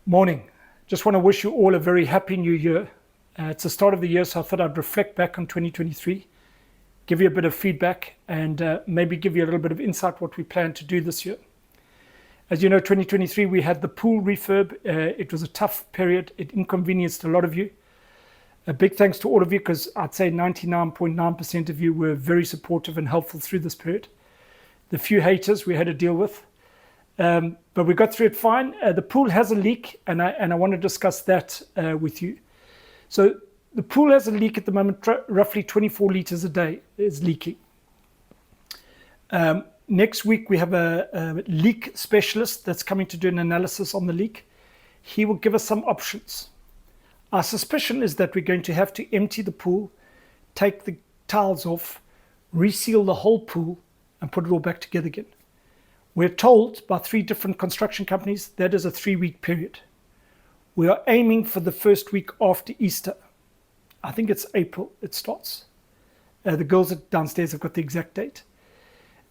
Morning. Just want to wish you all a very happy new year. It's the start of the year, so I thought I'd reflect back on 2023, give you a bit of feedback, and maybe give you a little bit of insight what we plan to do this year. As you know, 2023, we had the pool refurb. It was a tough period. It inconvenienced a lot of you. A big thanks to all of you, because I'd say 99.9% of you were very supportive and helpful through this period. The few haters we had to deal with. But we got through it fine. The pool has a leak, and I want to discuss that with you. So the pool has a leak at the moment. Roughly 24 litres a day is leaking. Next week, we have a leak specialist that's coming to do an analysis on the leak. He will give us some options. Our suspicion is that we're going to have to empty the pool, take the tiles off, reseal the whole pool, and put it all back together again. We're told by 3 different construction companies that is a 3-week period. We are aiming for the first week after Easter. I think it's April it starts. The girls downstairs have got the exact date.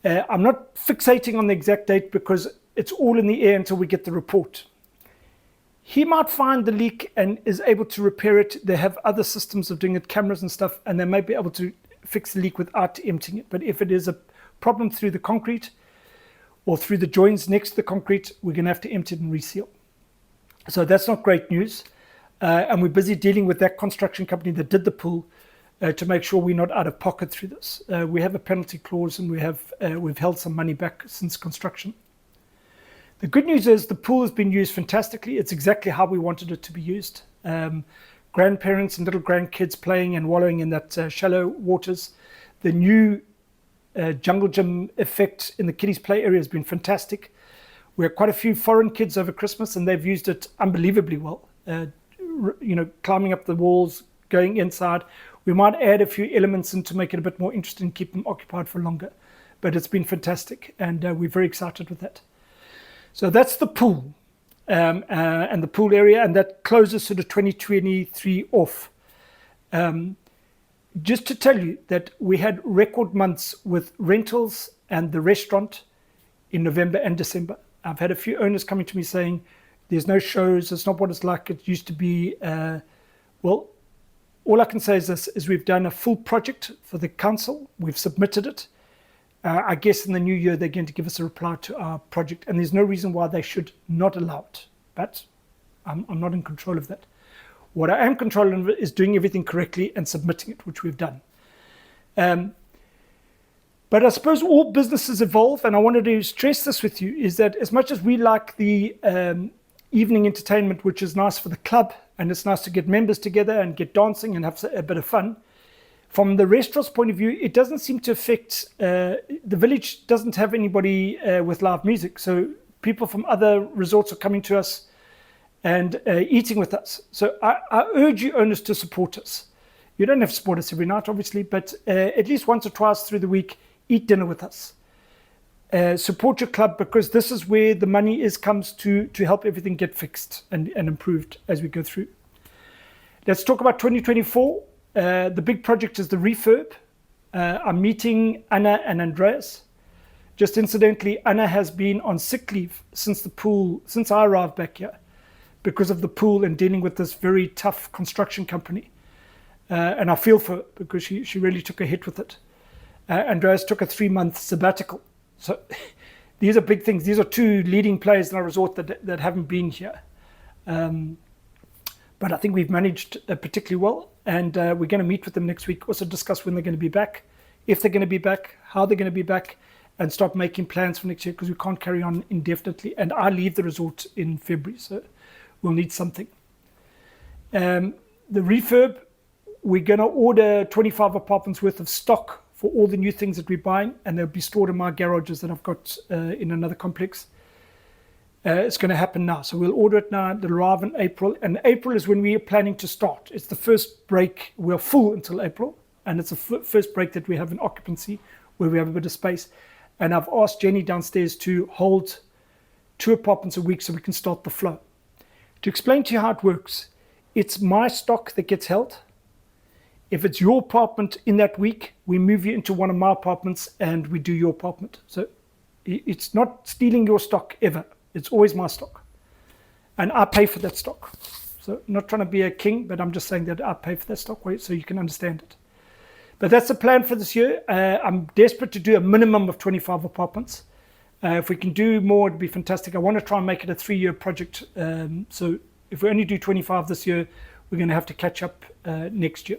I'm not fixating on the exact date because it's all in the air until we get the report. He might find the leak and is able to repair it. They have other systems of doing it, cameras and stuff, and they may be able to fix the leak without emptying it. But if it is a problem through the concrete, or through the joins next to the concrete, we're going to have to empty it and reseal. So that's not great news. And we're busy dealing with that construction company that did the pool to make sure we're not out of pocket through this. We have a penalty clause, and we've held some money back since construction. The good news is the pool has been used fantastically. It's exactly how we wanted it to be used. Grandparents and little grandkids playing and wallowing in that shallow waters. The new jungle gym effect in the kiddies play area has been fantastic. We had quite a few foreign kids over Christmas, and they've used it unbelievably well. Climbing up the walls, going inside. We might add a few elements in to make it a bit more interesting, keep them occupied for longer. But it's been fantastic, and we're very excited with that. So that's the pool and the pool area, and that closes sort of 2023 off. Just to tell you that we had record months with rentals and the restaurant in November and December. I've had a few owners coming to me saying, there's no shows, it's not what it's like it used to be. Well, all I can say is this, is we've done a full project for the council. We've submitted it. I guess in the new year, they're going to give us a reply to our project, and there's no reason why they should not allow it. But I'm not in control of that. What I am controlling is doing everything correctly and submitting it, which we've done. But I suppose all businesses evolve, and I wanted to stress this with you, is that as much as we like the evening entertainment, which is nice for the club, and it's nice to get members together and get dancing and have a bit of fun, from the restaurant's point of view, it doesn't seem to affect, the village doesn't have anybody with live music. So people from other resorts are coming to us and eating with us. So I urge you owners to support us. You don't have to support us every night, obviously, but at least once or twice through the week, eat dinner with us. Support your club, because this is where the money comes to help everything get fixed and improved as we go through. Let's talk about 2024. The big project is the refurb. I'm meeting Anna and Andreas. Just incidentally, Anna has been on sick leave since I arrived back here, because of the pool and dealing with this very tough construction company. And I feel for her, because she really took a hit with it. Andreas took a 3-month sabbatical. So these are big things. These are 2 leading players in our resort that haven't been here. But I think we've managed particularly well. And we're going to meet with them next week, also discuss when they're going to be back, if they're going to be back, how they're going to be back, and start making plans for next year, because we can't carry on indefinitely. And I leave the resort in February, so we'll need something. The refurb, we're going to order 25 apartments worth of stock for all the new things that we're buying, and they'll be stored in my garages that I've got in another complex. It's going to happen now. So we'll order it now. It'll arrive in April. And April is when we are planning to start. It's the first break. We're full until April. And it's the first break that we have in occupancy, where we have a bit of space. And I've asked Jenny downstairs to hold 2 apartments a week so we can start the flow. To explain to you how it works, it's my stock that gets held. If it's your apartment in that week, we move you into one of my apartments and we do your apartment. So it's not stealing your stock ever. It's always my stock. And I pay for that stock. So not trying to be a king, but I'm just saying that I pay for that stock so you can understand it. But that's the plan for this year. I'm desperate to do a minimum of 25 apartments. If we can do more, it'd be fantastic. I want to try and make it a 3-year project. So if we only do 25 this year, we're going to have to catch up next year.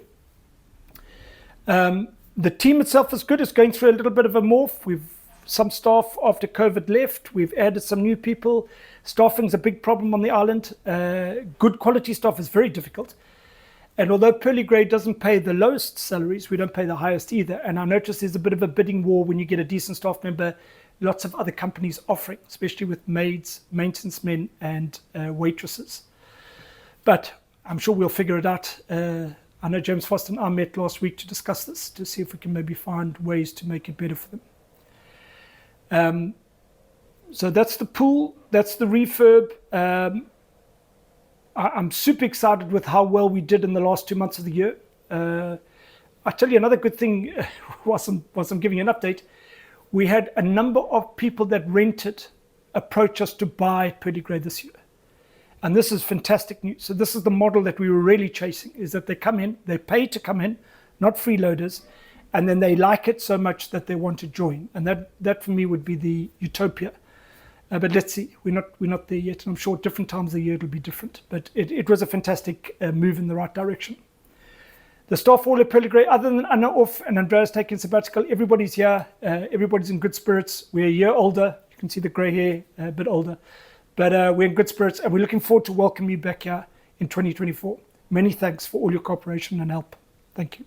The team itself is good. It's going through a little bit of a morph. Some staff after COVID left. We've added some new people. Staffing is a big problem on the island. Good quality staff is very difficult. And although Pearly Grey doesn't pay the lowest salaries, we don't pay the highest either. And I notice there's a bit of a bidding war when you get a decent staff member. Lots of other companies offering, especially with maids, maintenance men, and waitresses. But I'm sure we'll figure it out. I know James Foster and I met last week to discuss this, to see if we can maybe find ways to make it better for them. So that's the pool, that's the refurb. I'm super excited with how well we did in the last 2 months of the year. I'll tell you another good thing whilst I'm giving you an update. We had a number of people that rented approach us to buy Pearly Grey this year. And this is fantastic news. So this is the model that we were really chasing, is that they come in, they pay to come in, not freeloaders, and then they like it so much that they want to join. And that for me would be the utopia. But let's see, we're not there yet. And I'm sure at different times of the year it'll be different. But it was a fantastic move in the right direction. The staff all at Pearly Grey, other than Anna off and Andrea's taking sabbatical, everybody's here. Everybody's in good spirits. We're a year older. You can see the grey hair, a bit older. But we're in good spirits, and we're looking forward to welcoming you back here in 2024. Many thanks for all your cooperation and help. Thank you.